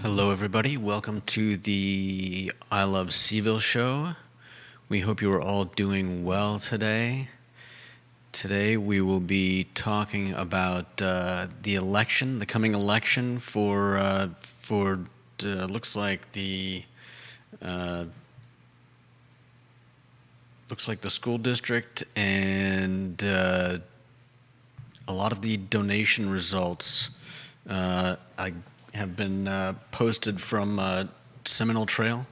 Hello, everybody. Welcome to the I Love Seville show. We hope you are all doing well today. Today, we will be talking about the election, the coming election for looks like uh, the school district and a lot of the donation results. I have been posted from Seminole Trail.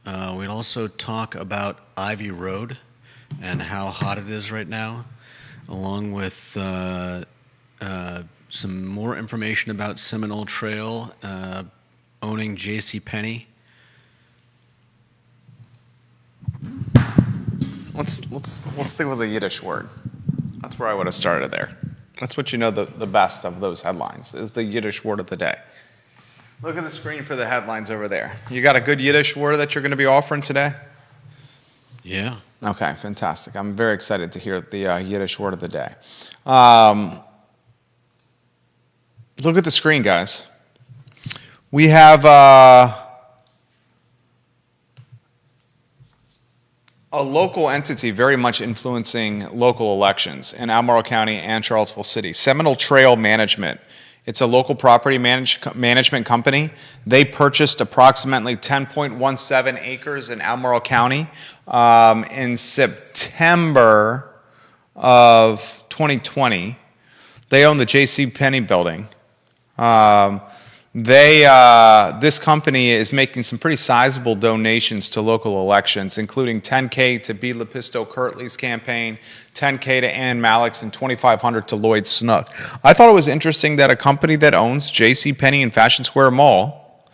We'd also talk about Ivy Road and how hot it is right now, along with some more information about Seminole Trail owning JCPenney. Let's stick with the Yiddish word. That's where I would have started there. That's what you know the best of those headlines, is the Yiddish word of the day. Look at the screen for the headlines over there. You got a good Yiddish word that you're going to be offering today? Yeah. Okay, fantastic. I'm very excited to hear the Yiddish word of the day. Look at the screen, guys. We have a local entity very much influencing local elections in Albemarle County and Charlottesville City. Seminole Trail Management. It's a local property management company. They purchased approximately 10.17 acres in Albemarle County in September of 2020. They own the JCPenney building. This company is making some pretty sizable donations to local elections, including $10K to B. Lepisto Kirtley's campaign, $10K to Ann Malik's, and $2,500 to Lloyd Snook. I thought it was interesting that a company that owns JCPenney and Fashion Square Mall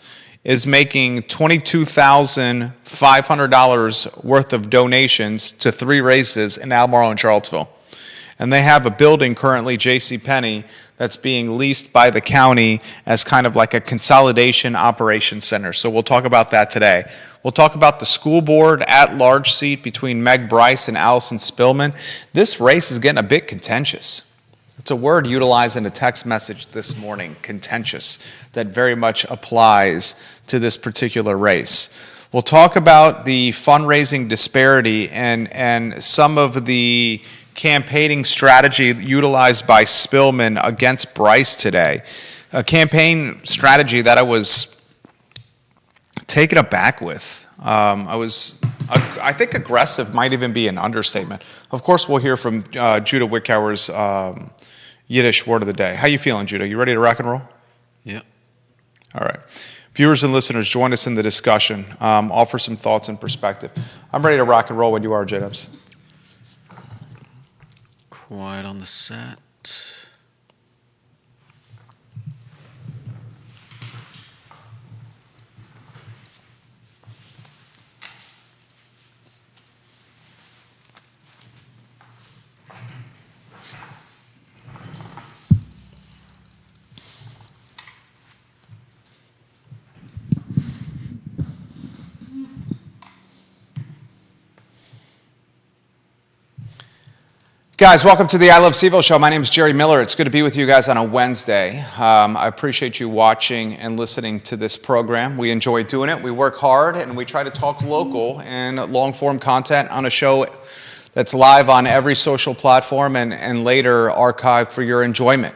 is making $22,500 worth of donations to 3 races in Albemarle and Charlottesville. And they have a building currently, JCPenney, that's being leased by the county as kind of like a consolidation operations center. So we'll talk about that today. We'll talk about the school board at-large seat between Meg Bryce and Allison Spillman. This race is getting a bit contentious. It's a word utilized in a text message this morning, contentious, that very much applies to this particular race. We'll talk about the fundraising disparity and some of the campaigning strategy utilized by Spillman against Bryce today. A campaign strategy that I was taken aback with. I think aggressive might even be an understatement. Of course, we'll hear from Judah Wickhauer's Yiddish word of the day. How you feeling, Judah? You ready to rock and roll? Yeah. All right. Viewers and listeners, join us in the discussion. Offer some thoughts and perspective. I'm ready to rock and roll when you are, J-Dubs. Quiet on the set. Guys, welcome to the I Love Seville show. My name is Jerry Miller. It's good to be with you guys on a Wednesday. I appreciate you watching and listening to this program. We enjoy doing it. We work hard and we try to talk local and long-form content on a show that's live on every social platform and later archived for your enjoyment.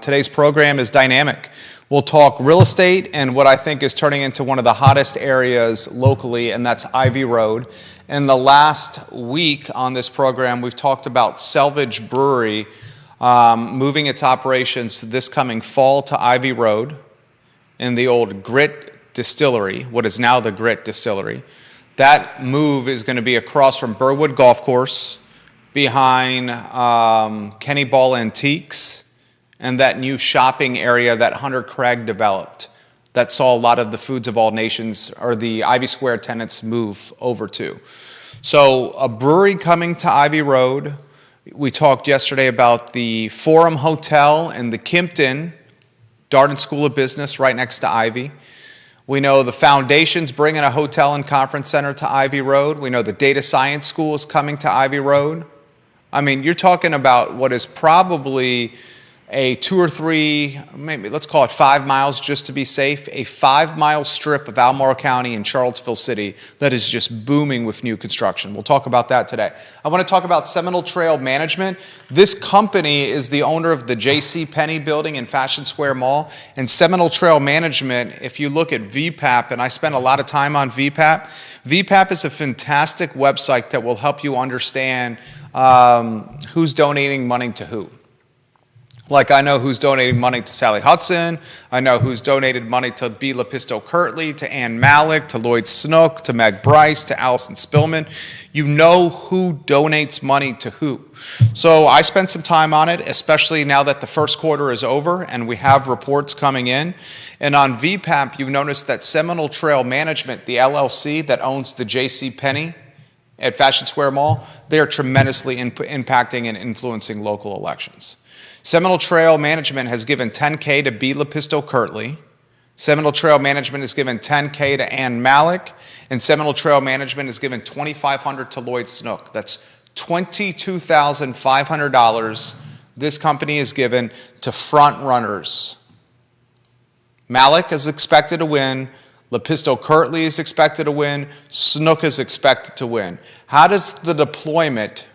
Today's program is dynamic. We'll talk real estate and what I think is turning into one of the hottest areas locally, and that's Ivy Road. In the last week on this program, we've talked about Selvage Brewery moving its operations this coming fall to Ivy Road in the old Grit Distillery, what is now the Grit Distillery. That move is going to be across from Burwood Golf Course, behind Kenny Ball Antiques, and that new shopping area that Hunter Craig developed that saw a lot of the Foods of All Nations or the Ivy Square tenants move over to. So a brewery coming to Ivy Road. We talked yesterday about the Forum Hotel and the Kimpton Darden School of Business right next to Ivy. We know the Foundation's bringing a hotel and conference center to Ivy Road. We know the Data Science School is coming to Ivy Road. I mean, you're talking about what is probably a 2 or 3, maybe let's call it 5 miles just to be safe, a 5-mile strip of Albemarle County in Charlottesville City that is just booming with new construction. We'll talk about that today. I want to talk about Seminole Trail Management. This company is the owner of the J.C. Penney building in Fashion Square Mall. And Seminole Trail Management, if you look at VPAP, and I spend a lot of time on VPAP, VPAP is a fantastic website that will help you understand who's donating money to who. Like, I know who's donating money to Sally Hudson. I know who's donated money to B. Lepisto Kirtley, to Ann Malik, to Lloyd Snook, to Meg Bryce, to Allison Spillman. You know who donates money to who. So I spent some time on it, especially now that the first quarter is over and we have reports coming in. And on VPAP, you've noticed that Seminole Trail Management, the LLC that owns the J.C. Penney at Fashion Square Mall, they are tremendously impacting and influencing local elections. Seminole Trail Management has given $10K to B. Lepisto Kirtley. Seminole Trail Management has given $10K to Ann Malik. And Seminole Trail Management has given $2,500 to Lloyd Snook. That's $22,500 this company has given to front runners. Malik is expected to win. Lepisto Kirtley is expected to win. Snook is expected to win. How does the deployment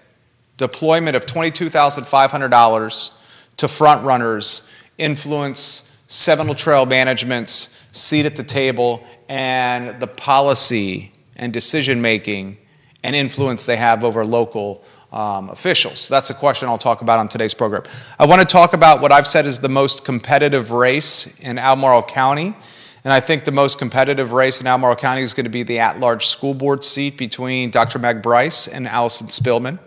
of $22,500 to front runners influence Seminole Trail Management's seat at the table and the policy and decision making and influence they have over local officials? That's a question I'll talk about on today's program. I want to talk about what I've said is the most competitive race in Albemarle County. And I think the most competitive race in Albemarle County is going to be the at-large school board seat between Dr. Meg Bryce and Allison Spillman.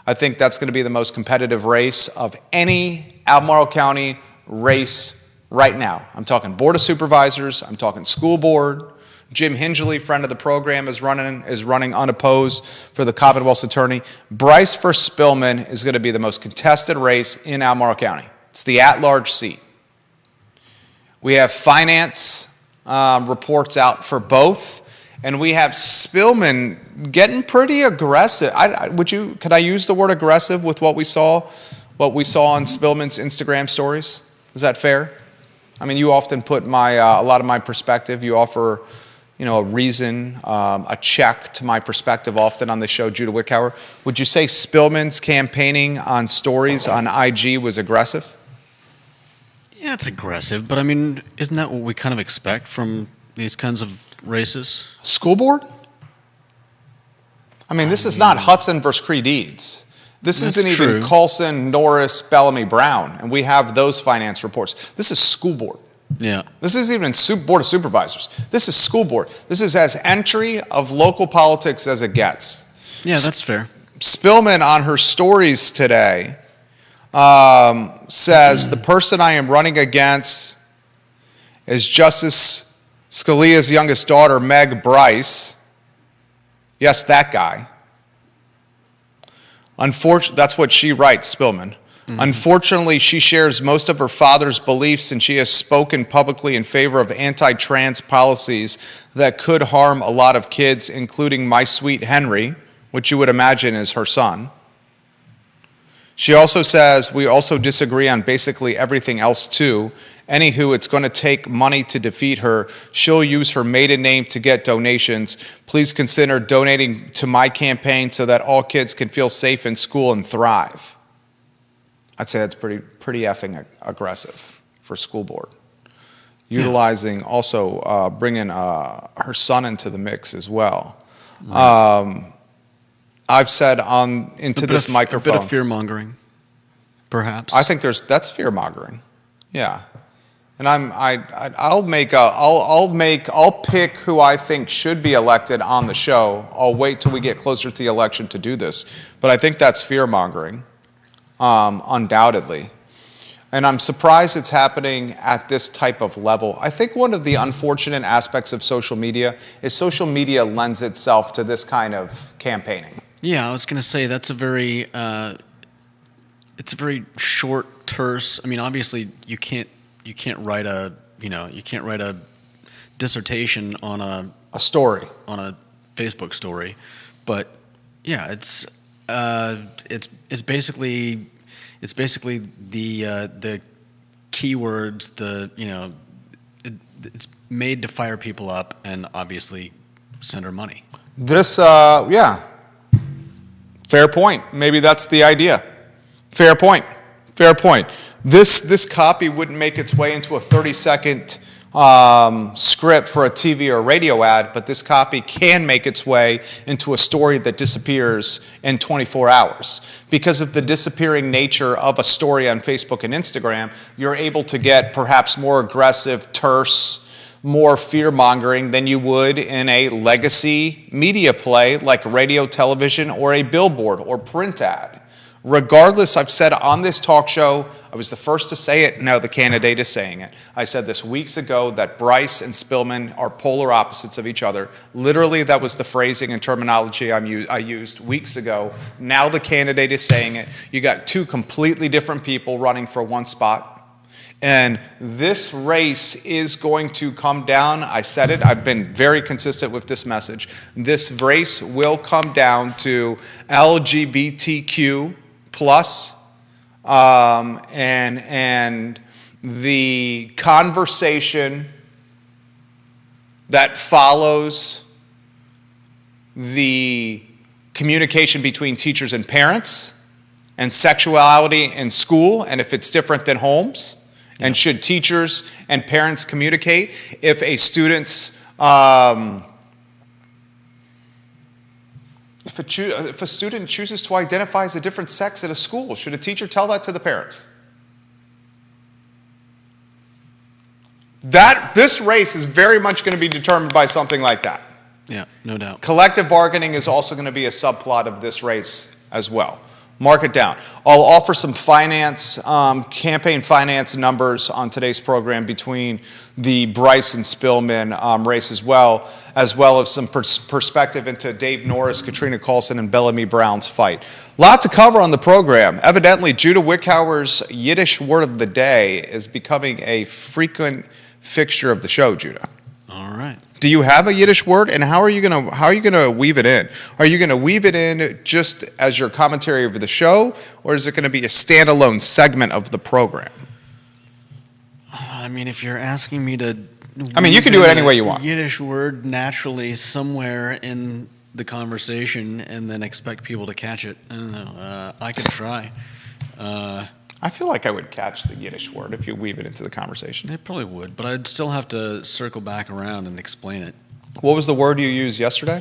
I think that's going to be the most competitive race of any Albemarle County race right now. I'm talking Board of Supervisors. I'm talking school board. Jim Hingley, friend of the program, is running unopposed for the Commonwealth's attorney. Bryce versus Spillman is going to be the most contested race in Albemarle County. It's the at-large seat. We have finance reports out for both. And we have Spillman getting pretty aggressive. Could I use the word aggressive with what we saw on Spillman's Instagram stories? Is that fair? I mean, you often put a lot of my perspective. You offer, a reason, a check to my perspective often on the show, Judah Wickhauer. Would you say Spillman's campaigning on stories on IG was aggressive? Yeah, it's aggressive, but I mean, isn't that what we kind of expect from these kinds of races? School board? I mean, this is not Hudson versus Cree Deeds. This isn't even Coulson, Norris, Bellamy, Brown, and we have those finance reports. This is school board. Yeah. This isn't even Board of Supervisors. This is school board. This is as entry of local politics as it gets. Yeah, that's fair. Spillman on her stories today says, the person I am running against is Justice Scalia's youngest daughter, Meg Bryce. Yes, that guy. That's what she writes, Spillman. Mm-hmm. Unfortunately, she shares most of her father's beliefs, and she has spoken publicly in favor of anti-trans policies that could harm a lot of kids, including my sweet Henry, which you would imagine is her son. She also says, we also disagree on basically everything else too. Anywho, it's going to take money to defeat her. She'll use her maiden name to get donations. Please consider donating to my campaign so that all kids can feel safe in school and thrive. I'd say that's pretty effing aggressive for school board. Utilizing also bringing her son into the mix as well. Right. I've said into this microphone. A bit of fear-mongering, perhaps. I think that's fear-mongering. Yeah. And I'll pick who I think should be elected on the show. I'll wait till we get closer to the election to do this. But I think that's fear-mongering, undoubtedly. And I'm surprised it's happening at this type of level. I think one of the unfortunate aspects of social media is social media lends itself to this kind of campaigning. Yeah, I was going to say that's a very short, terse. I mean, obviously you can't write a dissertation on a story on a Facebook story, but yeah, it's basically the keywords, it's made to fire people up and obviously send her money. This, yeah. Fair point. Maybe that's the idea. Fair point. Fair point. This copy wouldn't make its way into a 30-second script for a TV or radio ad, but this copy can make its way into a story that disappears in 24 hours. Because of the disappearing nature of a story on Facebook and Instagram, you're able to get perhaps more aggressive, terse, more fear-mongering than you would in a legacy media play like radio, television, or a billboard or print ad. Regardless, I've said on this talk show, I was the first to say it, now the candidate is saying it. I said this weeks ago that Bryce and Spillman are polar opposites of each other. Literally, that was the phrasing and terminology I used weeks ago. Now the candidate is saying it. You got two completely different people running for one spot. And this race is going to come down. I said it. I've been very consistent with this message. This race will come down to LGBTQ plus and the conversation that follows the communication between teachers and parents and sexuality in school, and if it's different than homes. And should teachers and parents communicate if a student's if a student chooses to identify as a different sex at a school, should a teacher tell that to the parents? This race is very much going to be determined by something like that. Yeah, no doubt. Collective bargaining is also going to be a subplot of this race as well. Mark it down. I'll offer some campaign finance numbers on today's program between the Bryce and Spillman race as well as some perspective into Dave Norris, Katrina Carlson, and Bellamy Brown's fight. A lot to cover on the program. Evidently, Judah Wickhauer's Yiddish word of the day is becoming a frequent fixture of the show, Judah. All right. Do you have a Yiddish word, and how are you gonna weave it in? Are you gonna weave it in just as your commentary over the show, or is it gonna be a standalone segment of the program? I mean, if you're asking me to, you can do it any way you want. Yiddish word naturally somewhere in the conversation, and then expect people to catch it. I don't know. I could try. I feel like I would catch the Yiddish word if you weave it into the conversation. They probably would, but I'd still have to circle back around and explain it. What was the word you used yesterday?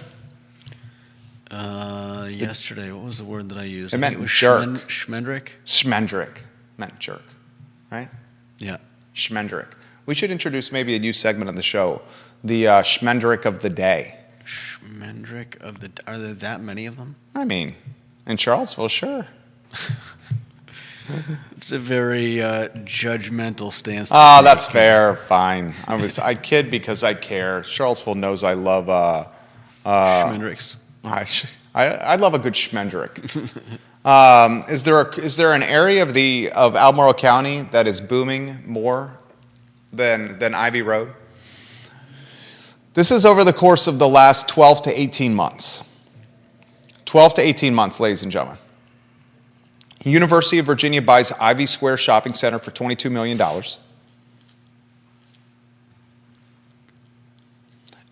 Yesterday, what was the word that I used? It meant jerk. Schmendrick. Meant jerk, right? Yeah. Schmendrick. We should introduce maybe a new segment on the show, the Schmendrick of the day. Schmendrick of the... Are there that many of them? I mean, in Charlottesville, sure. It's a very judgmental stance. Oh, that's fair. Fine. I kid because I care. Charlottesville knows I love Schmendricks. I love a good Schmendrick. Is there an area of Albemarle County that is booming more than Ivy Road? This is over the course of the last 12 to 18 months. 12 to 18 months, ladies and gentlemen. University of Virginia buys Ivy Square Shopping Center for $22 million.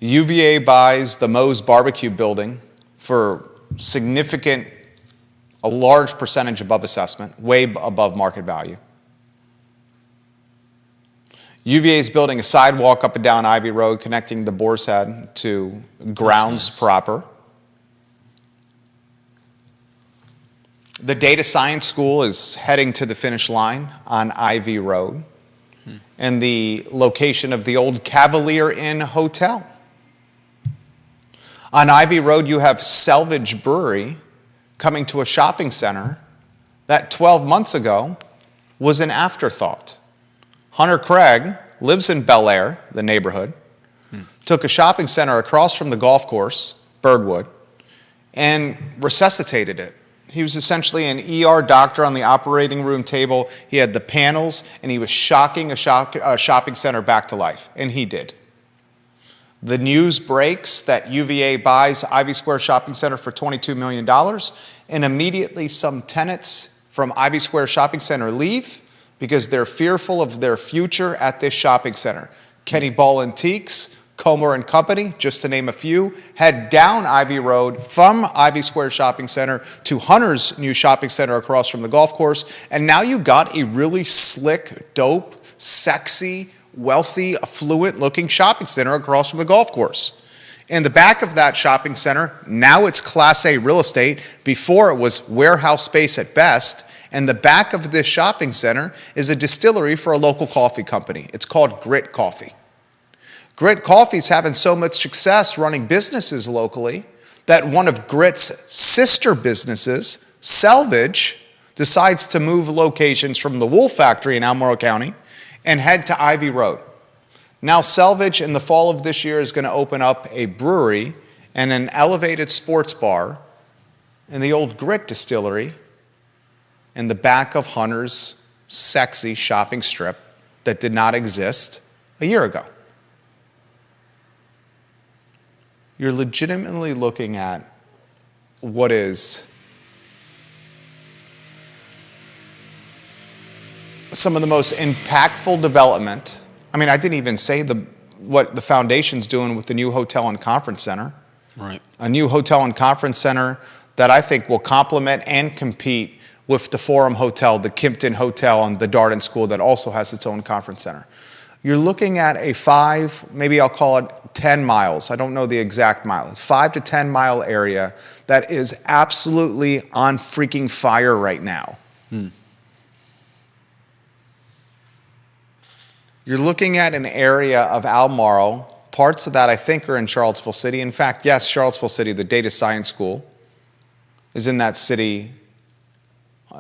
UVA buys the Moe's Barbecue building for a large percentage above assessment, way above market value. UVA is building a sidewalk up and down Ivy Road connecting the Boar's Head to grounds proper. The data science school is heading to the finish line on Ivy Road and the location of the old Cavalier Inn Hotel. On Ivy Road, you have Selvage Brewery coming to a shopping center that 12 months ago was an afterthought. Hunter Craig lives in Bel Air, the neighborhood, took a shopping center across from the golf course, Birdwood, and resuscitated it. He was essentially an ER doctor on the operating room table. He had the panels, and he was shocking a shopping center back to life, and he did. The news breaks that UVA buys Ivy Square Shopping Center for $22 million, and immediately some tenants from Ivy Square Shopping Center leave, because they're fearful of their future at this shopping center. Kenny Ball Antiques, Comer and Company, just to name a few, head down Ivy Road from Ivy Square Shopping Center to Hunter's new shopping center across from the golf course. And now you got a really slick, dope, sexy, wealthy, affluent looking shopping center across from the golf course. In the back of that shopping center, now it's Class A real estate. Before it was warehouse space at best. And the back of this shopping center is a distillery for a local coffee company. It's called Grit Coffee. Grit Coffee's having so much success running businesses locally that one of Grit's sister businesses, Selvage, decides to move locations from the wool factory in Albemarle County and head to Ivy Road. Now Selvage in the fall of this year is going to open up a brewery and an elevated sports bar in the old Grit distillery in the back of Hunter's sexy shopping strip that did not exist a year ago. You're legitimately looking at what is some of the most impactful development. I mean, I didn't even say what the foundation's doing with the new hotel and conference center. Right. A new hotel and conference center that I think will complement and compete with the Forum Hotel, the Kimpton Hotel, and the Darden School that also has its own conference center. You're looking at a 5, maybe I'll call it 10 miles. I don't know the exact mile. 5 to 10 mile area that is absolutely on freaking fire right now. You're looking at an area of Albemarle, parts of that I think are in Charlottesville City. In fact, yes, Charlottesville City, the data science school is in that city,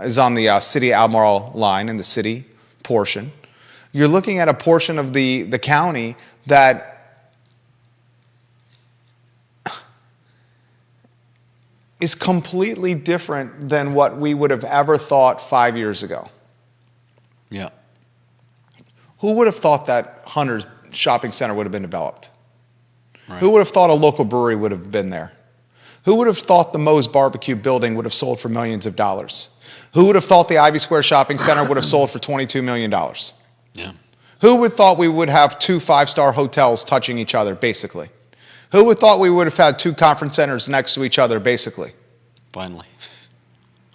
is on the city Albemarle line in the city portion. You're looking at a portion of the county that is completely different than what we would have ever thought 5 years ago. Yeah. Who would have thought that Hunter's shopping center would have been developed? Right. Who would have thought a local brewery would have been there? Who would have thought the Moe's Barbecue building would have sold for millions of dollars? Who would have thought the Ivy Square Shopping Center would have sold for $22 million? Yeah. Who would have thought we would have 2 5-star hotels touching each other, basically? Who would have thought we would have had 2 conference centers next to each other, basically? Finally.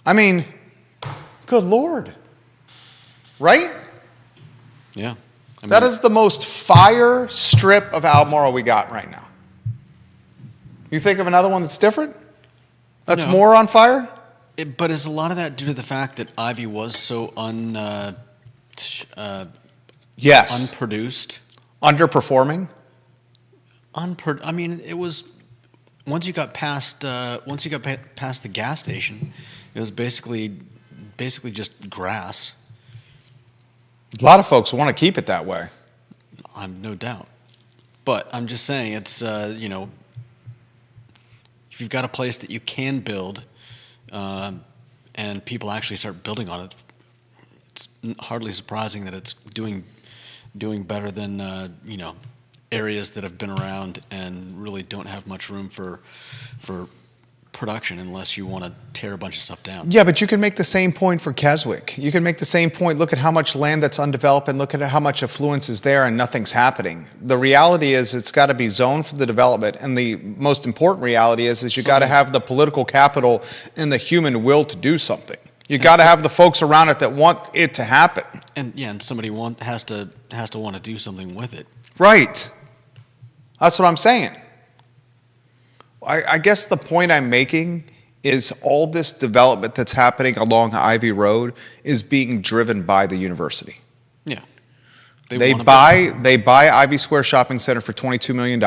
I mean, good Lord. Right? Yeah. That is the most fire strip of Albemarle we got right now. You think of another one that's different? That's more on fire? But is a lot of that due to the fact that Ivy was so Yes. unproduced? Underperforming? I mean, it was once you got past the gas station, it was basically just grass. A lot of folks want to keep it that way. I'm no doubt, but I'm just saying it's if you've got a place that you can build, and people actually start building on it, it's hardly surprising that it's doing better than areas that have been around and really don't have much room for production unless you want to tear a bunch of stuff down. Yeah, but you can make the same point for Keswick. You can make the same point. Look at how much land that's undeveloped and look at how much affluence is there and nothing's happening. The reality is it's got to be zoned for the development, and the most important reality is you got to have the political capital and the human will to do something. You got to have the folks around it that want it to happen. And somebody has to want to do something with it. Right. That's what I'm saying. I guess the point I'm making is all this development that's happening along Ivy Road is being driven by the university. Yeah. They buy Ivy Square Shopping Center for $22 million,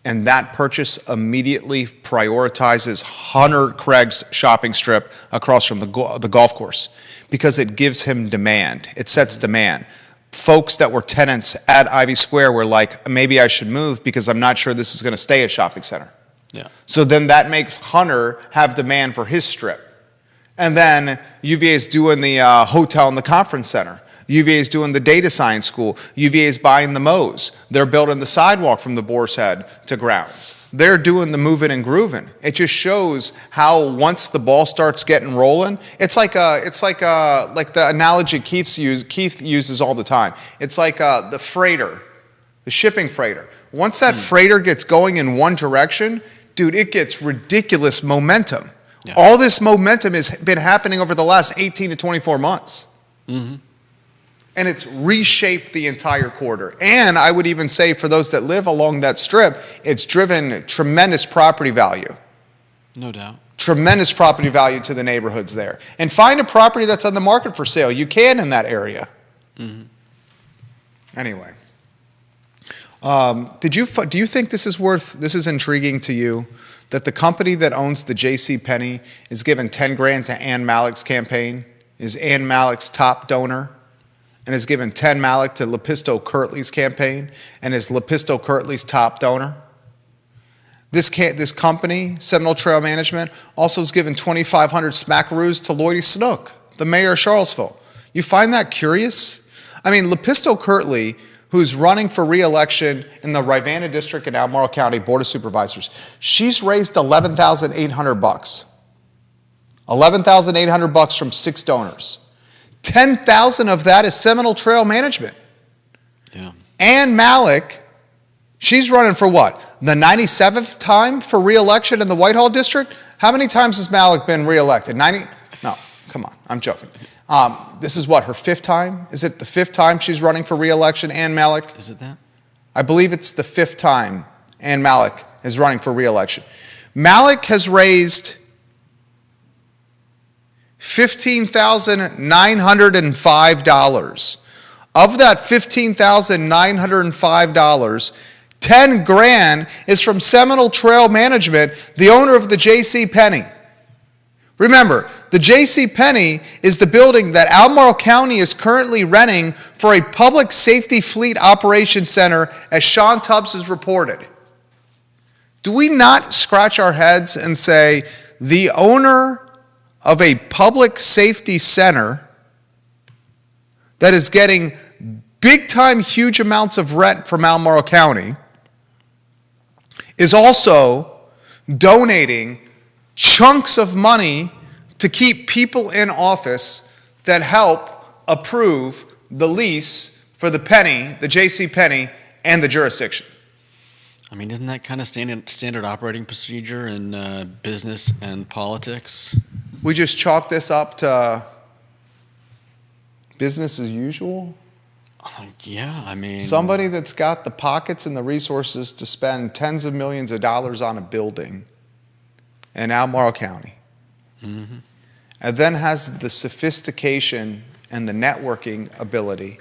and that purchase immediately prioritizes Hunter Craig's shopping strip across from the golf course because it gives him demand. It sets demand. Folks that were tenants at Ivy Square were like, maybe I should move because I'm not sure this is going to stay a shopping center. Yeah. So then that makes Hunter have demand for his strip. And then UVA is doing the hotel and the conference center. UVA is doing the data science school. UVA is buying the Mo's. They're building the sidewalk from the Boar's Head to grounds. They're doing the moving and grooving. It just shows how once the ball starts getting rolling, it's like the analogy Keith uses all the time. It's like the freighter, the shipping freighter. Once that freighter gets going in one direction, dude, it gets ridiculous momentum. Yeah. All this momentum has been happening over the last 18 to 24 months. Mm-hmm. And it's reshaped the entire corridor. And I would even say for those that live along that strip, it's driven tremendous property value. No doubt. Tremendous property value to the neighborhoods there. And find a property that's on the market for sale. You can in that area. Mm-hmm. Anyway. Do you think this is intriguing to you, that the company that owns the JCPenney is giving $10,000 to Ann Malik's campaign, is Ann Malik's top donor, and is giving $10 Malik to Lepisto Kirtley's campaign, and is Lepisto Kirtley's top donor? This company, Seminole Trail Management, also is giving 2,500 smackaroos to Lloydie Snook, the mayor of Charlottesville. You find that curious? I mean, Lepisto Kirtley, who's running for re-election in the Rivanna District in Albemarle County Board of Supervisors, she's raised $11,800. $11,800 from 6 donors. 10,000 of that is Seminole Trail Management. Yeah. Ann Malik, she's running for what? The 97th time for re-election in the Whitehall District? How many times has Malik been re-elected? 90? No, come on, I'm joking. This is what, her 5th time? Is it the 5th time she's running for re-election, Ann Malik? Is it that? I believe it's the 5th time Ann Malik is running for re-election. Malik has raised $15,905. Of that $15,905, $10,000 is from Seminole Trail Management, the owner of the JCPenney. Remember, the JCPenney is the building that Albemarle County is currently renting for a public safety fleet operations center, as Sean Tubbs has reported. Do we not scratch our heads and say, the owner of a public safety center that is getting big-time, huge amounts of rent from Albemarle County is also donating chunks of money to keep people in office that help approve the lease for the Penny, the JCPenney, and the jurisdiction? I mean, isn't that kind of standard operating procedure in business and politics? We just chalk this up to business as usual? Yeah, I mean... Somebody that's got the pockets and the resources to spend tens of millions of dollars on a building in Albemarle County, mm-hmm. and then has the sophistication and the networking ability,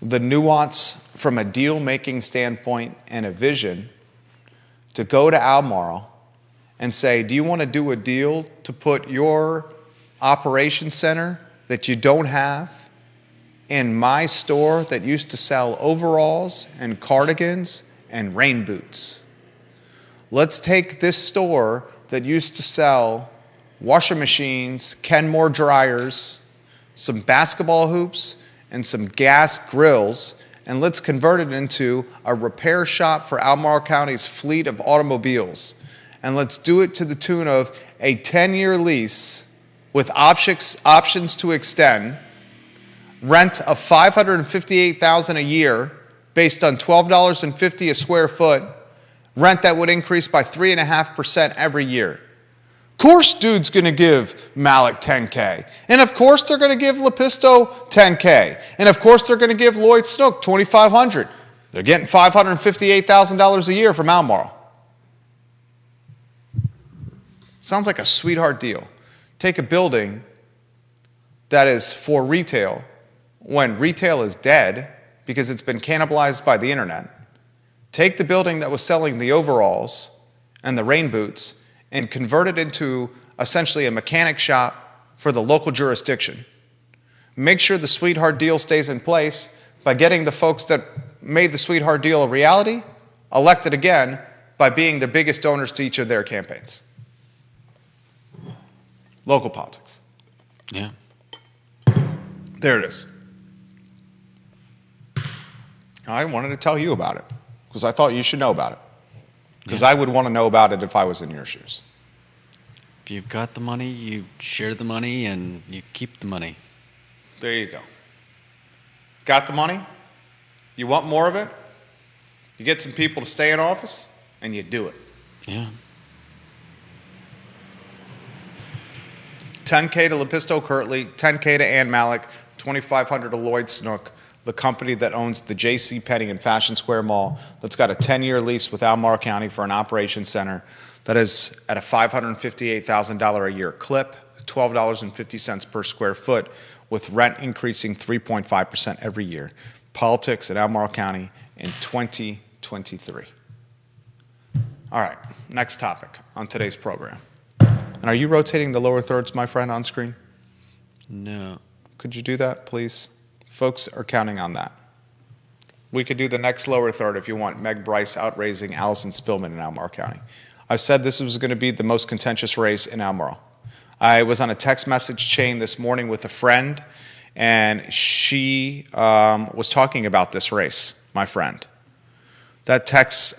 the nuance from a deal-making standpoint and a vision to go to Albemarle and say, do you want to do a deal to put your operations center that you don't have in my store that used to sell overalls and cardigans and rain boots? Let's take this store that used to sell washing machines, Kenmore dryers, some basketball hoops, and some gas grills, and let's convert it into a repair shop for Albemarle County's fleet of automobiles. And let's do it to the tune of a 10-year lease with options to extend, rent of $558,000 a year based on $12.50 a square foot, rent that would increase by 3.5% every year. Of course, dude's going to give Malik $10K. And of course, they're going to give Lepisto $10K. And of course, they're going to give Lloyd Snook $2,500. They're getting $558,000 a year from Albemarle. Sounds like a sweetheart deal. Take a building that is for retail when retail is dead because it's been cannibalized by the internet. Take the building that was selling the overalls and the rain boots and convert it into essentially a mechanic shop for the local jurisdiction. Make sure the sweetheart deal stays in place by getting the folks that made the sweetheart deal a reality elected again by being the biggest donors to each of their campaigns. Local politics. Yeah. There it is. I wanted to tell you about it because I thought you should know about it. Because Yeah. I would want to know about it if I was in your shoes. If you've got the money, you share the money and you keep the money. There you go. Got the money? You want more of it? You get some people to stay in office, and you do it. Yeah. 10K to Lepisto Kirtley, 10K to Ann Malik, 2,500 to Lloyd Snook, the company that owns the J.C. Penney and Fashion Square Mall, that's got a 10-year lease with Albemarle County for an operations center that is at a $558,000 a year clip, $12.50 per square foot, with rent increasing 3.5% every year. Politics at Albemarle County in 2023. All right, next topic on today's program. And are you rotating the lower thirds, my friend, on screen? No. Could you do that, please? Folks are counting on that. We could do the next lower third if you want. Meg Bryce outraising Allison Spillman in Albemarle County. I've said this was going to be the most contentious race in Albemarle. I was on a text message chain this morning with a friend, and she was talking about this race, my friend. That text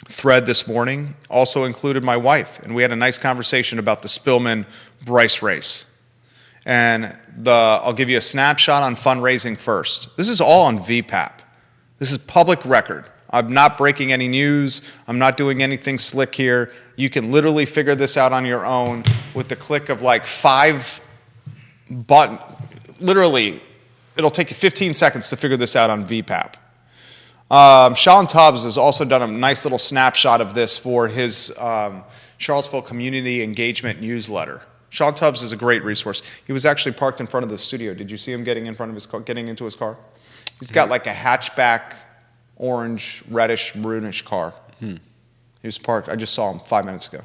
thread this morning also included my wife, and we had a nice conversation about the Spillman-Bryce race. And I'll give you a snapshot on fundraising first. This is all on VPAP. This is public record. I'm not breaking any news. I'm not doing anything slick here. You can literally figure this out on your own with the click of like 5 buttons. Literally, it'll take you 15 seconds to figure this out on VPAP. Sean Tubbs has also done a nice little snapshot of this for his Charlottesville Community Engagement newsletter. Sean Tubbs is a great resource. He was actually parked in front of the studio. Did you see him getting in front of his car, getting into his car? He's got like a hatchback, orange, reddish, maroonish car. He was parked. I just saw him 5 minutes ago.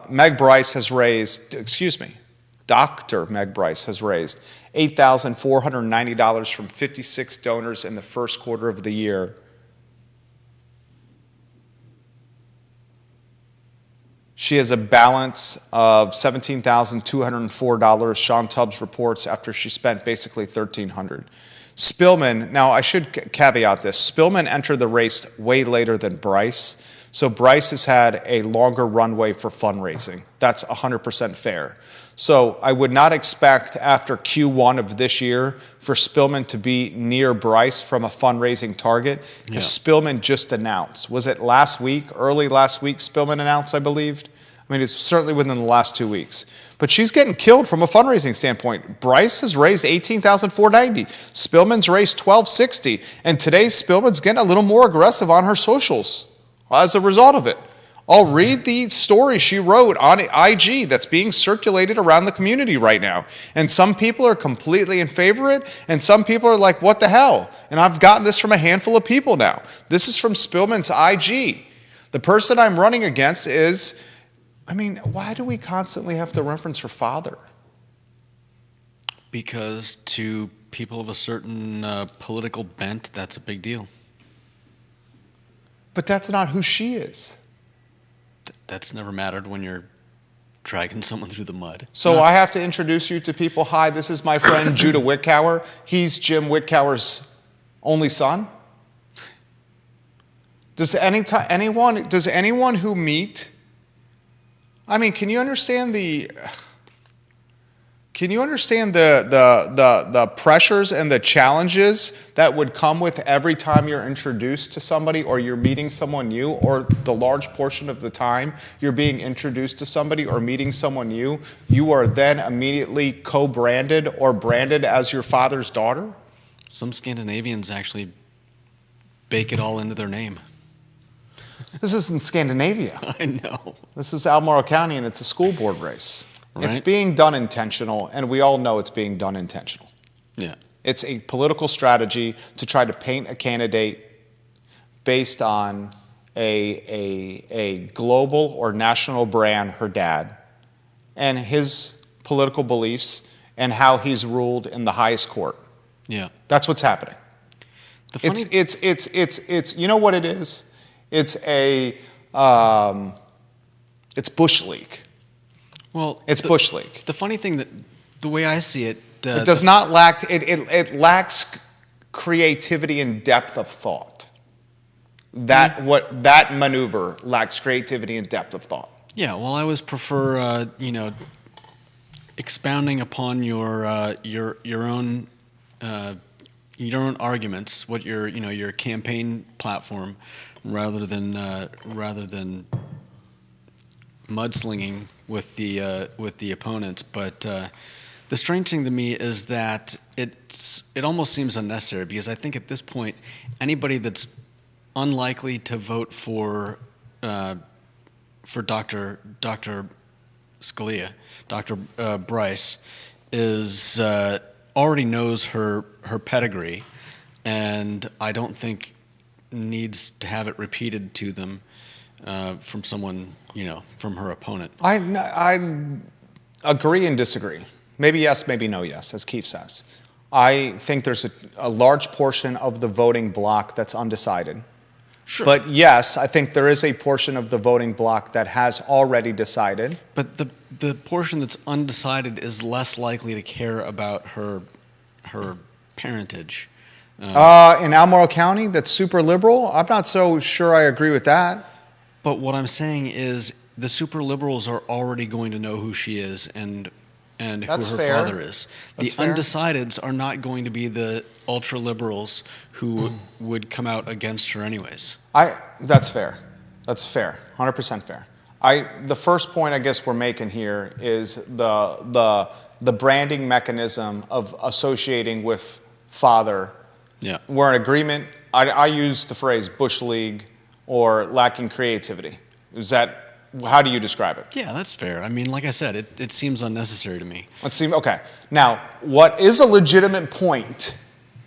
Meg Bryce has raised, Dr. Meg Bryce has raised $8,490 from 56 donors in the first quarter of the year. She has a balance of $17,204, Sean Tubbs reports, after she spent basically $1,300. Spillman, now I should caveat this, Spillman entered the race way later than Bryce, so Bryce has had a longer runway for fundraising. That's 100% fair. So I would not expect after Q1 of this year for Spillman to be near Bryce from a fundraising target, because Spillman just announced. Was it last week, early last week, Spillman announced, I believed? I mean, it's certainly within the last 2 weeks. But she's getting killed from a fundraising standpoint. Bryce has raised $18,490. Spillman's raised $1,260. And today, Spillman's getting a little more aggressive on her socials as a result of it. I'll read the story she wrote on IG that's being circulated around the community right now. And some people are completely in favor of it, and some people are like, what the hell? And I've gotten this from a handful of people now. This is from Spillman's IG. The person I'm running against is, why do we constantly have to reference her father? Because to people of a certain political bent, that's a big deal. But that's not who she is. That's never mattered when you're dragging someone through the mud. So I have to introduce you to people. Hi, this is my friend Judah Wickower. He's Jim Wickower's only son. Does anyone who meet, can you understand the pressures and the challenges that would come with every time you're introduced to somebody or you're meeting someone new, or the large portion of the time you're being introduced to somebody or meeting someone new, you are then immediately co-branded or branded as your father's daughter? Some Scandinavians actually bake it all into their name. This isn't Scandinavia. I know. This is Albemarle County, and it's a school board race. Right. It's being done intentional, and we all know it's being done intentional. Yeah. It's a political strategy to try to paint a candidate based on a global or national brand, her dad, and his political beliefs and how he's ruled in the highest court. Yeah. That's what's happening. It's you know what it is? It's Bush League. Well, it's Bush League. The funny thing, that the way I see it, it does not lack. It lacks creativity and depth of thought. That maneuver lacks creativity and depth of thought. Yeah, well, I always prefer, expounding upon your own arguments, what your campaign platform, rather than mudslinging with the opponents. But the strange thing to me is that it almost seems unnecessary, because I think at this point anybody that's unlikely to vote for Dr. Scalia, Dr. Bryce, is already knows her pedigree, and I don't think needs to have it repeated to them from someone, from her opponent. I agree and disagree. Maybe yes, maybe no yes, as Keith says. I think there's a large portion of the voting bloc that's undecided. Sure. But yes, I think there is a portion of the voting bloc that has already decided. But the portion that's undecided is less likely to care about her parentage. In Albemarle County, that's super liberal? I'm not so sure I agree with that. But what I'm saying is the super liberals are already going to know who she is and That's who her fair. father is. That's The fair. undecideds are not going to be the ultra liberals who would come out against her anyways. That's fair. That's fair. 100% fair. The first point I guess we're making here is the branding mechanism of associating with father. Yeah. We're in agreement. I use the phrase Bush League or lacking creativity. How do you describe it? Yeah, that's fair. I mean, like I said, it seems unnecessary to me. Okay. Now, what is a legitimate point,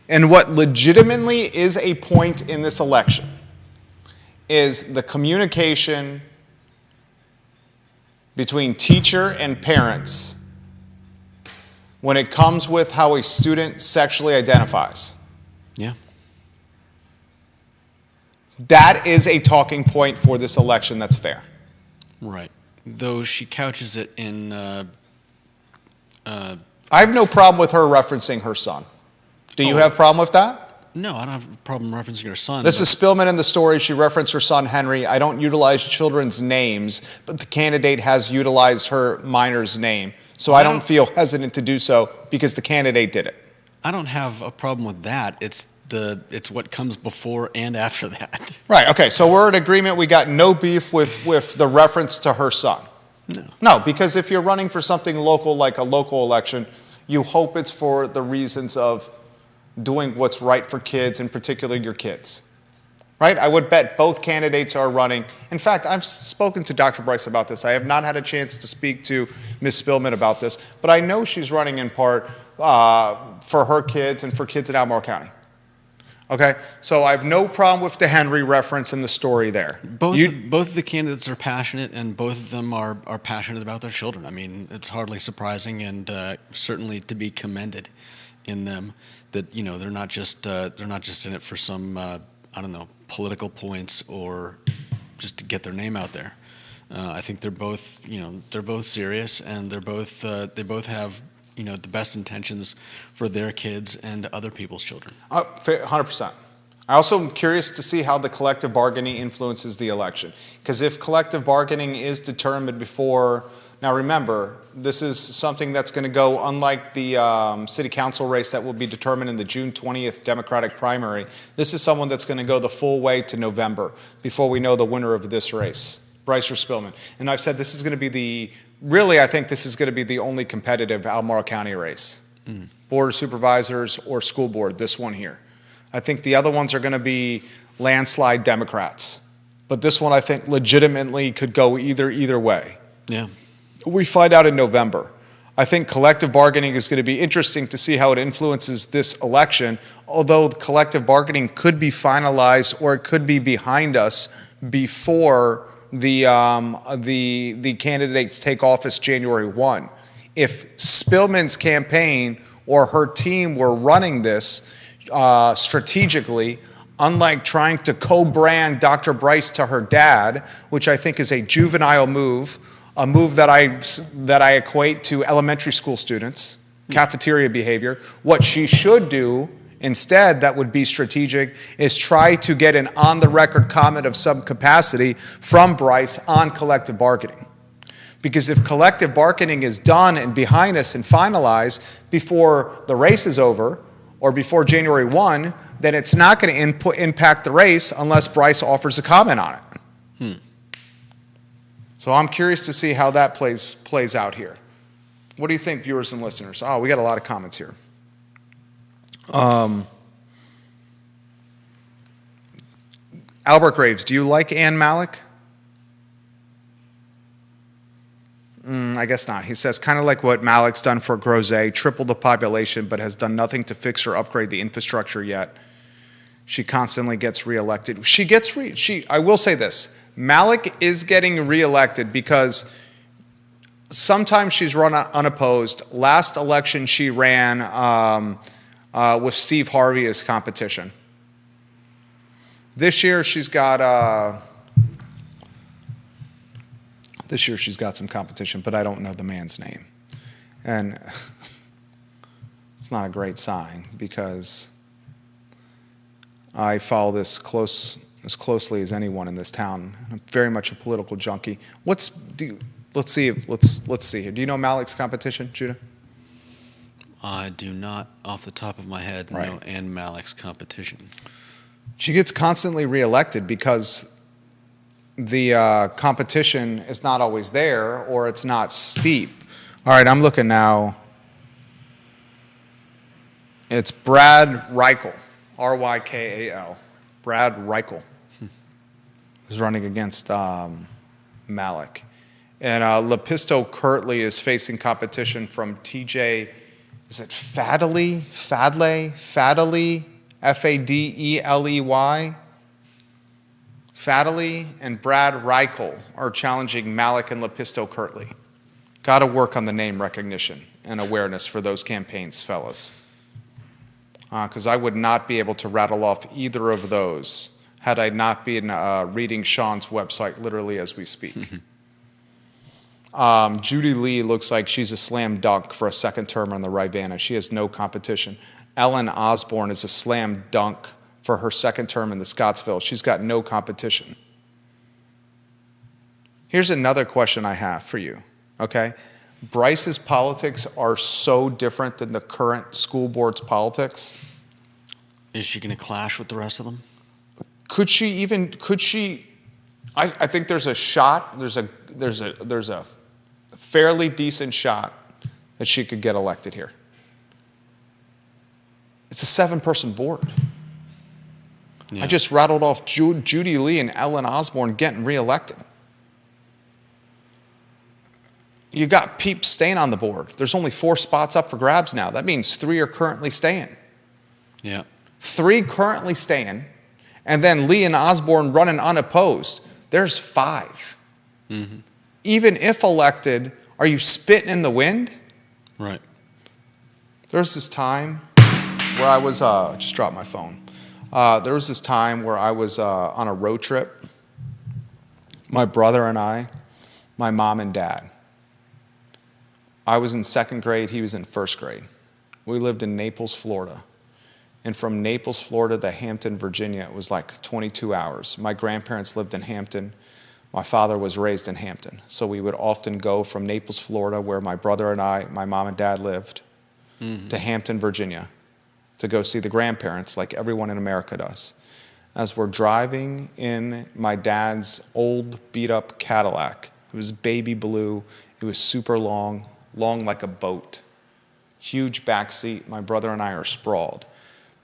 and what legitimately is a point in this election, is the communication between teacher and parents when it comes with how a student sexually identifies. Yeah. That is a talking point for this election that's fair. Right. Though she couches it in... I have no problem with her referencing her son. Do you have a problem with that? No, I don't have a problem referencing her son. This is Spillman in the story. She referenced her son, Henry. I don't utilize children's names, but the candidate has utilized her minor's name. So I don't feel hesitant to do so because the candidate did it. I don't have a problem with that. It's what comes before and after that. Right, okay, so we're in agreement. We got no beef with the reference to her son. No, because if you're running for something local, like a local election, you hope it's for the reasons of doing what's right for kids, in particular your kids. Right? I would bet both candidates are running. In fact, I've spoken to Dr. Bryce about this. I have not had a chance to speak to Ms. Spillman about this, but I know she's running in part for her kids and for kids in Albemarle County. Okay, so I have no problem with the Henry reference in the story there. Both of the candidates are passionate, and both of them are passionate about their children. I mean, it's hardly surprising, and certainly to be commended in them that they're not just in it for some political points or just to get their name out there. I think they're both serious, and they both have the best intentions for their kids and other people's children. 100%. I also am curious to see how the collective bargaining influences the election. Because if collective bargaining is determined before, now remember, this is something that's going to go, unlike the city council race that will be determined in the June 20th Democratic primary, this is someone that's going to go the full way to November before we know the winner of this race, Bryce or Spillman. And I've said this is going to be I think this is going to be the only competitive Albemarle County race. Board of Supervisors or school board, this one here. I think the other ones are going to be landslide Democrats. But this one, I think, legitimately could go either way. Yeah. We find out in November. I think collective bargaining is going to be interesting to see how it influences this election, although collective bargaining could be finalized or it could be behind us before the candidates take office January 1. If Spillman's campaign or her team were running this strategically, unlike trying to co-brand Dr. Bryce to her dad, which I think is a juvenile move, a move that I equate to elementary school students, cafeteria behavior. What she should do Instead, that would be strategic, is try to get an on-the-record comment of some capacity from Bryce on collective bargaining. Because if collective bargaining is done and behind us and finalized before the race is over or before January 1, then it's not going to impact the race unless Bryce offers a comment on it. So I'm curious to see how that plays out here. What do you think, viewers and listeners? Oh, we got a lot of comments here. Albert Graves, do you like Ann Malik? I guess not. He says, kind of like what Malik's done for Grosset, tripled the population, but has done nothing to fix or upgrade the infrastructure yet. She constantly gets reelected. I will say this, Malik is getting reelected because sometimes she's run unopposed. Last election she ran with Steve Harvey as competition. This year she's got some competition, but I don't know the man's name. And it's not a great sign because I follow this as closely as anyone in this town. I'm very much a political junkie. Let's see here. Do you know Malik's competition, Judah? I do not, off the top of my head, know Ann Malik's competition. She gets constantly reelected because the competition is not always there or it's not steep. All right, I'm looking now. It's Brad Reichel, R-Y-K-A-L. Brad Reichel is running against Malik. And Lepisto Kirtley is facing competition from TJ, is it Fadley, F-A-D-E-L-E-Y? Fadley and Brad Reichel are challenging Malik and Lepisto Kirtley. Got to work on the name recognition and awareness for those campaigns, fellas. Because I would not be able to rattle off either of those had I not been reading Sean's website literally as we speak. Judy Lee looks like she's a slam dunk for a second term on the Rivanna. She has no competition. Ellen Osborne is a slam dunk for her second term in the Scottsville. She's got no competition. Here's another question I have for you, okay? Bryce's politics are so different than the current school board's politics. Is she going to clash with the rest of them? Could she? I think there's a shot, there's a fairly decent shot that she could get elected here. It's a 7-person board. Yeah. I just rattled off Judy Lee and Ellen Osborne getting reelected. You got Peeps staying on the board. There's only 4 spots up for grabs now. That means 3 are currently staying. Yeah. 3 currently staying, and then Lee and Osborne running unopposed. There's 5. Mm-hmm. Even if elected, are you spitting in the wind? Right. There's this time where I was, just dropped my phone. There was this time where I was on a road trip. My brother and I, my mom and dad. I was in 2nd grade, he was in 1st grade. We lived in Naples, Florida. And from Naples, Florida to Hampton, Virginia, it was like 22 hours. My grandparents lived in Hampton. My father was raised in Hampton. So we would often go from Naples, Florida, where my brother and I, my mom and dad lived, to Hampton, Virginia, to go see the grandparents like everyone in America does. As we're driving in my dad's old beat-up Cadillac, it was baby blue, it was super long like a boat. Huge back seat, my brother and I are sprawled.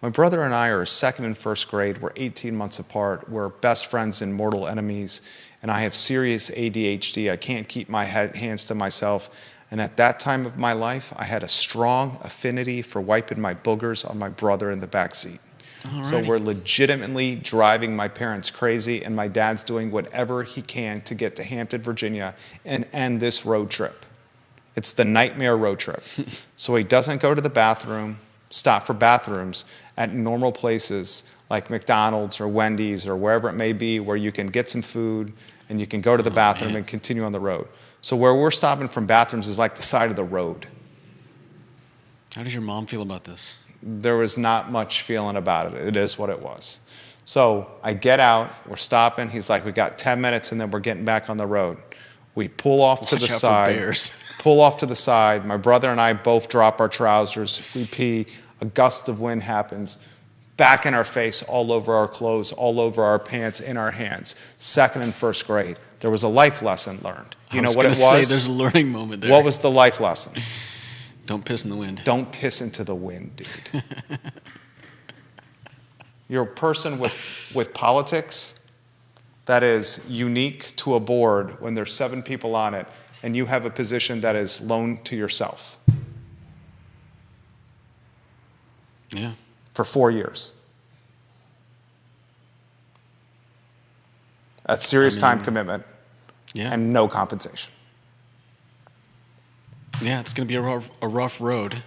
My brother and I are 2nd and 1st grade, we're 18 months apart, we're best friends and mortal enemies, and I have serious ADHD, I can't keep my hands to myself. And at that time of my life, I had a strong affinity for wiping my boogers on my brother in the back seat. Alrighty. So we're legitimately driving my parents crazy, and my dad's doing whatever he can to get to Hampton, Virginia, and end this road trip. It's the nightmare road trip. So he doesn't go to the bathroom, stop for bathrooms at normal places like McDonald's or Wendy's or wherever it may be where you can get some food and you can go to the bathroom and continue on the road. So where we're stopping from bathrooms is like the side of the road. How does your mom feel about this? there was not much feeling about it. It is what it was. So I get out, we're stopping. He's like, we got 10 minutes and then we're getting back on the road. We pull off to the side. Pull off to the side. My brother and I both drop our trousers. We pee. A gust of wind happens. Back in our face, all over our clothes, all over our pants, in our hands. Second and first grade. There was a life lesson learned. You know what it was? There's a learning moment there. What was the life lesson? Don't piss in the wind. Don't piss into the wind, dude. You're a person with politics that is unique to a board when there's 7 people on it, and you have a position that is loaned to yourself. Yeah. For 4 years. That's serious time commitment. Yeah. And no compensation. Yeah, it's going to be a rough road.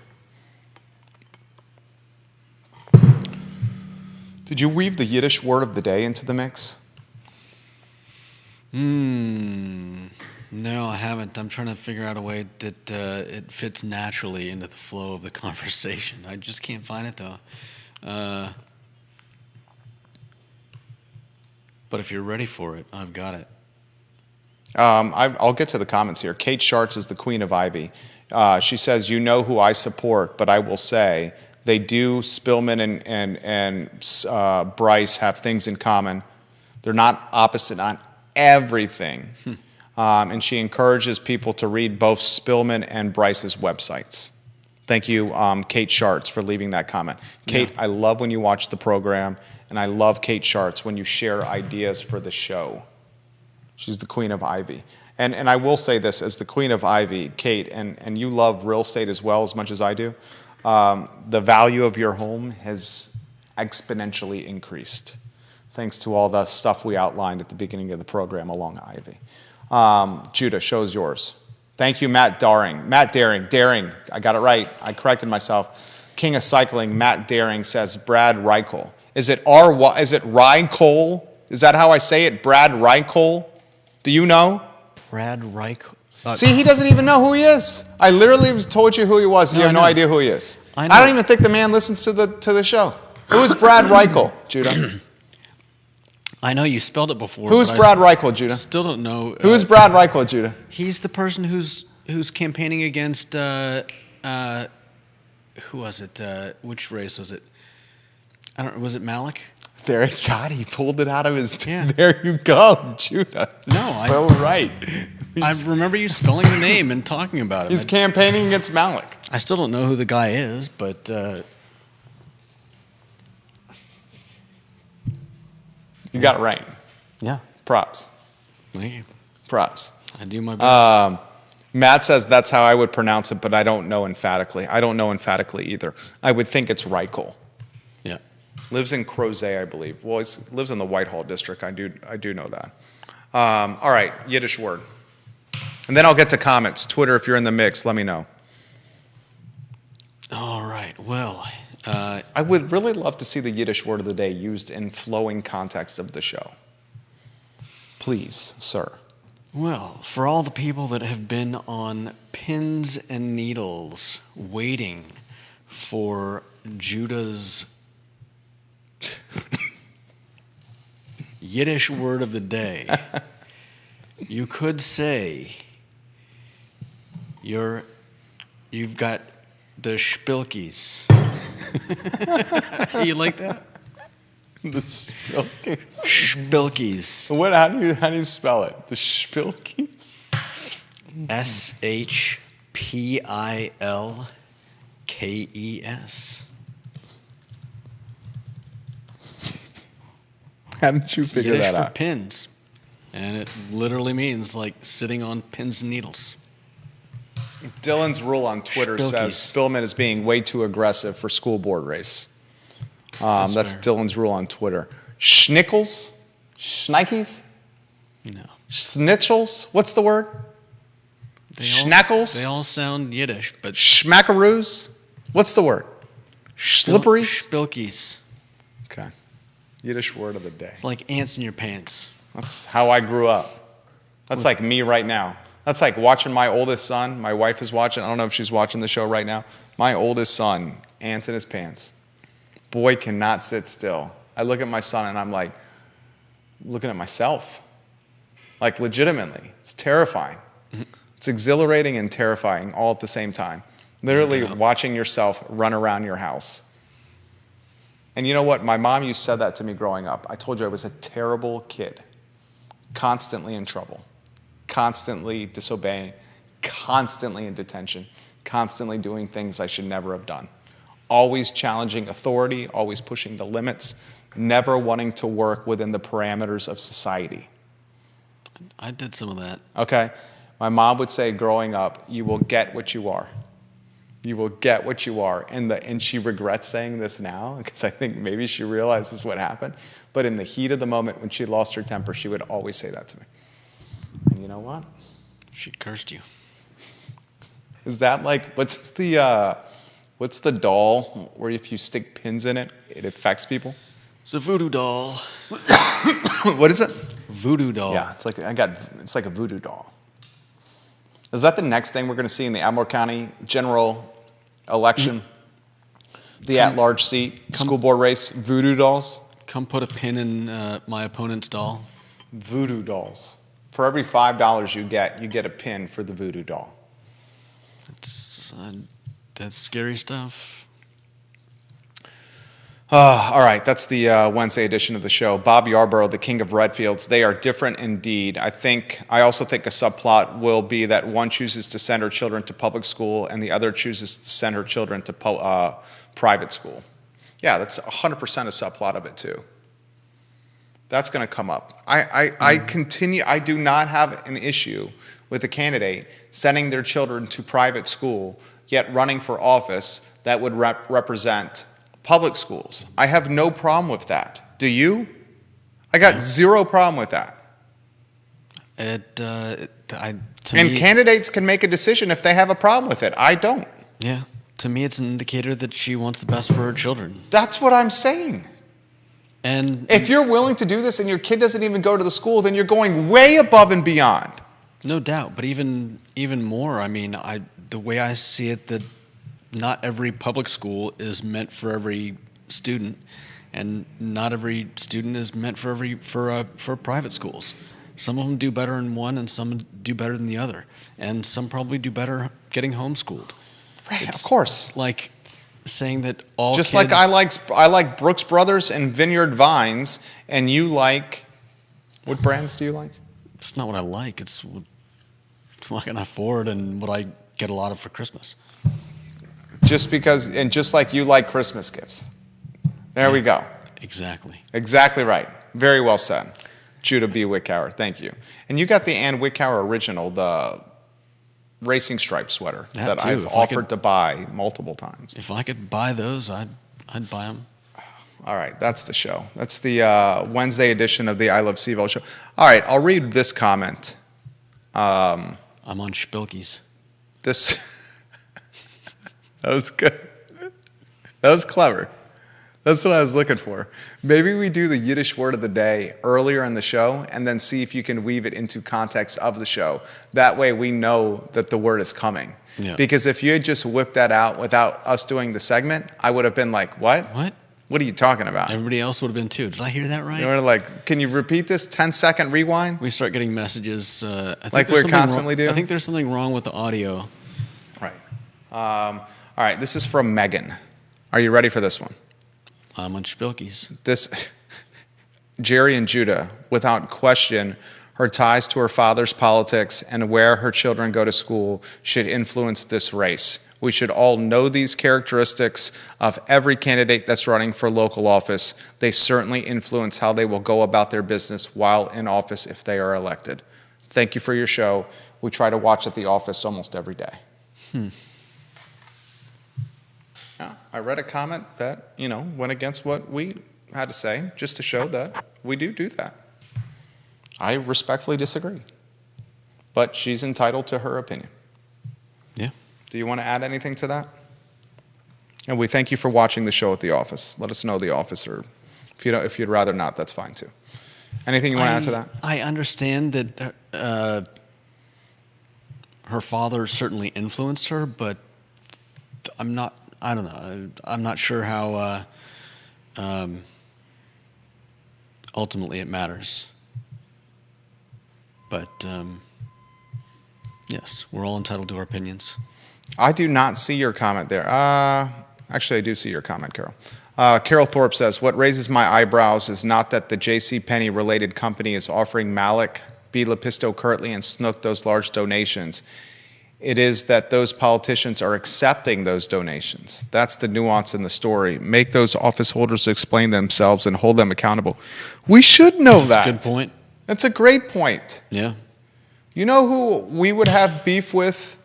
Did you weave the Yiddish word of the day into the mix? No, I haven't. I'm trying to figure out a way that it fits naturally into the flow of the conversation. I just can't find it, though. But if you're ready for it, I've got it. I'll get to the comments here. Kate Schartz is the queen of Ivy. She says, you know who I support, but I will say they do, Spillman and Bryce have things in common. They're not opposite on everything. And she encourages people to read both Spillman and Bryce's websites. Thank you, Kate Schartz, for leaving that comment. Kate, yeah. I love when you watch the program, and I love Kate Schartz when you share ideas for the show. She's the queen of Ivy. And I will say this, as the queen of Ivy, Kate, and you love real estate as well as much as I do, the value of your home has exponentially increased thanks to all the stuff we outlined at the beginning of the program along Ivy. Judah, show's yours. Thank you, Matt Daring. Matt Daring, I got it right. I corrected myself. King of Cycling, Matt Daring says Brad Reichel. Is it Reichel? Is that how I say it? Brad Reichel? Do you know? Brad Reichel. See, he doesn't even know who he is. I literally told you who he was, and you have no idea who he is. I don't even think the man listens to the show. Who is Brad Reichel, Judah? I know you spelled it before. Who's Brad Reichel, Judah? Still don't know. Who is Brad Reichel, Judah? He's the person who's campaigning against who was it? Which race was it? I don't. Was it Malik? There, God, he pulled it out of his. Yeah. There you go, Judah. No, so right. I remember you spelling the name and talking about it. He's campaigning against Malik. I still don't know who the guy is, but you got it right. Yeah. Props. Thank you. Props. I do my best. Matt says that's how I would pronounce it, but I don't know emphatically. I don't know emphatically either. I would think it's Reichel. Yeah. Lives in Crozet, I believe. Well, he lives in the Whitehall district. I do know that. All right, Yiddish word. And then I'll get to comments. Twitter, if you're in the mix, let me know. All right, well. I would really love to see the Yiddish word of the day used in flowing context of the show. Please, sir. Well, for all the people that have been on pins and needles waiting for Judah's Yiddish word of the day, you could say you've got the Spilkies. You like that? The Spilkies. Spilkies. What? How do you spell it? The Spilkies. Spilkes. How did you figure Yiddish that out? for pins, and it literally means like sitting on pins and needles. Dylan's rule on Twitter says Spillman is being way too aggressive for school board race. That's Dylan's rule on Twitter. Schnickels? Schnikes? No. Snitchels? What's the word? Schnackles? They all sound Yiddish, but... Schmackaroos? What's the word? Slipperies? Spilkies. Okay. Yiddish word of the day. It's like ants in your pants. That's how I grew up. That's like me right now. That's like watching my oldest son. My wife is watching. I don't know if she's watching the show right now. My oldest son ants in his pants. Boy cannot sit still. I look at my son and I'm like, looking at myself. Like, legitimately. It's terrifying. It's exhilarating and terrifying all at the same time. Literally watching yourself run around your house. And you know what? My mom used to say that to me growing up. I told you I was a terrible kid. Constantly in trouble. Constantly disobeying. Constantly in detention. Constantly doing things I should never have done. Always challenging authority. Always pushing the limits. Never wanting to work within the parameters of society. I did some of that. Okay? My mom would say growing up, you will get what you are. You will get what you are. And she regrets saying this now because I think maybe she realizes what happened. But in the heat of the moment when she lost her temper, she would always say that to me. And you know what? She cursed you. Is that like, what's the doll where if you stick pins in it, it affects people? It's a voodoo doll. What is it? Voodoo doll. Yeah, it's like a voodoo doll. Is that the next thing we're going to see in the Albemarle County general election? The at-large seat, school board race, voodoo dolls? Come put a pin in my opponent's doll. Voodoo dolls. For every $5 you get a pin for the voodoo doll. That's scary stuff. All right, that's the Wednesday edition of the show. Bob Yarborough, the king of Redfields. They are different indeed. I also think a subplot will be that one chooses to send her children to public school and the other chooses to send her children to private school. Yeah, that's 100% a subplot of it too. That's going to come up. I do not have an issue with a candidate sending their children to private school, yet running for office that would represent public schools. I have no problem with that. Do you? I got zero problem with that. Candidates can make a decision if they have a problem with it. I don't. Yeah. To me, it's an indicator that she wants the best for her children. That's what I'm saying. And if you're willing to do this and your kid doesn't even go to the school, then you're going way above and beyond. No doubt. But even more, I mean, the way I see it, that not every public school is meant for every student, and not every student is meant for private schools. Some of them do better in one, and some do better than the other, and some probably do better getting homeschooled. Right, of course. Like saying that all just kids, like I like Brooks Brothers and Vineyard Vines, and you like, what brands do you like? It's not what I like. It's what I can afford and what I get a lot of for Christmas. Just like you like Christmas gifts. There we go. Exactly. Exactly right. Very well said. Judah B. Wickower, thank you. And you got the Ann Wickower original, the racing stripe sweater that I've offered to buy multiple times. If I could buy those, I'd buy them. All right, that's the show. That's the Wednesday edition of the I Love CVille show. All right, I'll read this comment. I'm on Spilkies. That was good. That was clever. That's what I was looking for. Maybe we do the Yiddish word of the day earlier in the show and then see if you can weave it into context of the show. That way we know that the word is coming. Yeah. Because if you had just whipped that out without us doing the segment, I would have been like, what? What? What are you talking about? Everybody else would have been too. Did I hear that right? You were like, can you repeat this 10-second rewind? We start getting messages. Like we're constantly doing? I think there's something wrong with the audio. Right. All right, this is from Megan. Are you ready for this one? I'm on Spilkies. This, Jerry and Judah, without question, her ties to her father's politics and where her children go to school should influence this race. We should all know these characteristics of every candidate that's running for local office. They certainly influence how they will go about their business while in office if they are elected. Thank you for your show. We try to watch at the office almost every day. I read a comment that, went against what we had to say, just to show that we do that. I respectfully disagree. But she's entitled to her opinion. Yeah. Do you want to add anything to that? And we thank you for watching the show at the office. Let us know the office, or if you'd rather not, that's fine too. Anything you want to add to that? I understand that her father certainly influenced her, but I'm not I don't know. I'm not sure how ultimately it matters. But yes, we're all entitled to our opinions. I do not see your comment there. Actually, I do see your comment, Carol. Carol Thorpe says, what raises my eyebrows is not that the JCPenney related company is offering Malik, B. Lepisto, Kirtley, and Snook those large donations. It is that those politicians are accepting those donations. That's the nuance in the story. Make those office holders explain themselves and hold them accountable. We should know that. That's a good point. That's a great point. Yeah. You know who we would have beef with?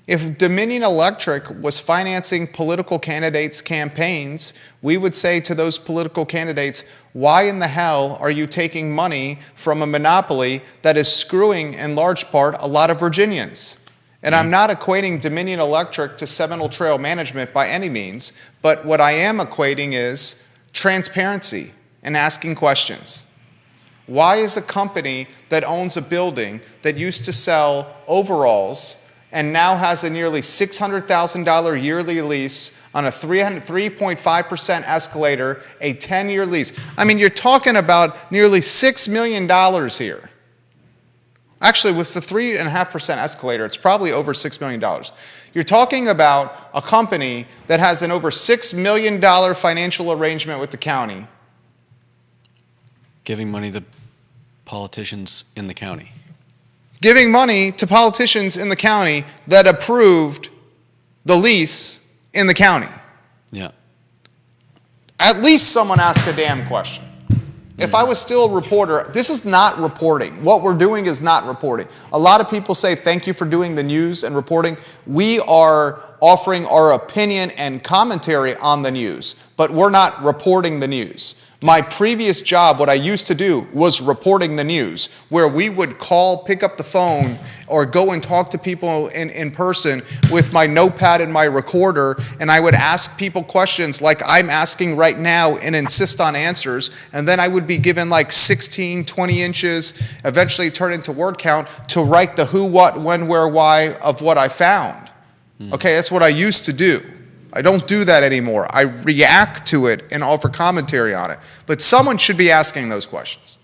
If Dominion Electric was financing political candidates' campaigns, we would say to those political candidates, why in the hell are you taking money from a monopoly that is screwing, in large part, a lot of Virginians? And I'm not equating Dominion Electric to Seminole Trail Management by any means, but what I am equating is transparency and asking questions. Why is a company that owns a building that used to sell overalls and now has a nearly $600,000 yearly lease on a 3.5% escalator, a 10-year lease? I mean, you're talking about nearly $6 million here. Actually, with the 3.5% escalator, it's probably over $6 million. You're talking about a company that has an over $6 million financial arrangement with the county. Giving money to politicians in the county. Giving money to politicians in the county that approved the lease in the county. Yeah. At least someone ask a damn question. If I was still a reporter, this is not reporting. What we're doing is not reporting. A lot of people say, thank you for doing the news and reporting. We are offering our opinion and commentary on the news, but we're not reporting the news. My previous job, what I used to do, was reporting the news, where we would call, pick up the phone, or go and talk to people in person with my notepad and my recorder, and I would ask people questions like I'm asking right now and insist on answers, and then I would be given like 16, 20 inches, eventually turn into word count, to write the who, what, when, where, why of what I found. Okay, that's what I used to do. I don't do that anymore. I react to it and offer commentary on it. But someone should be asking those questions.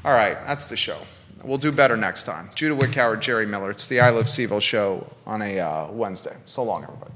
All right, that's the show. We'll do better next time. Judah Wickhauer, Jerry Miller. It's the I Love CVille show on a Wednesday. So long, everybody.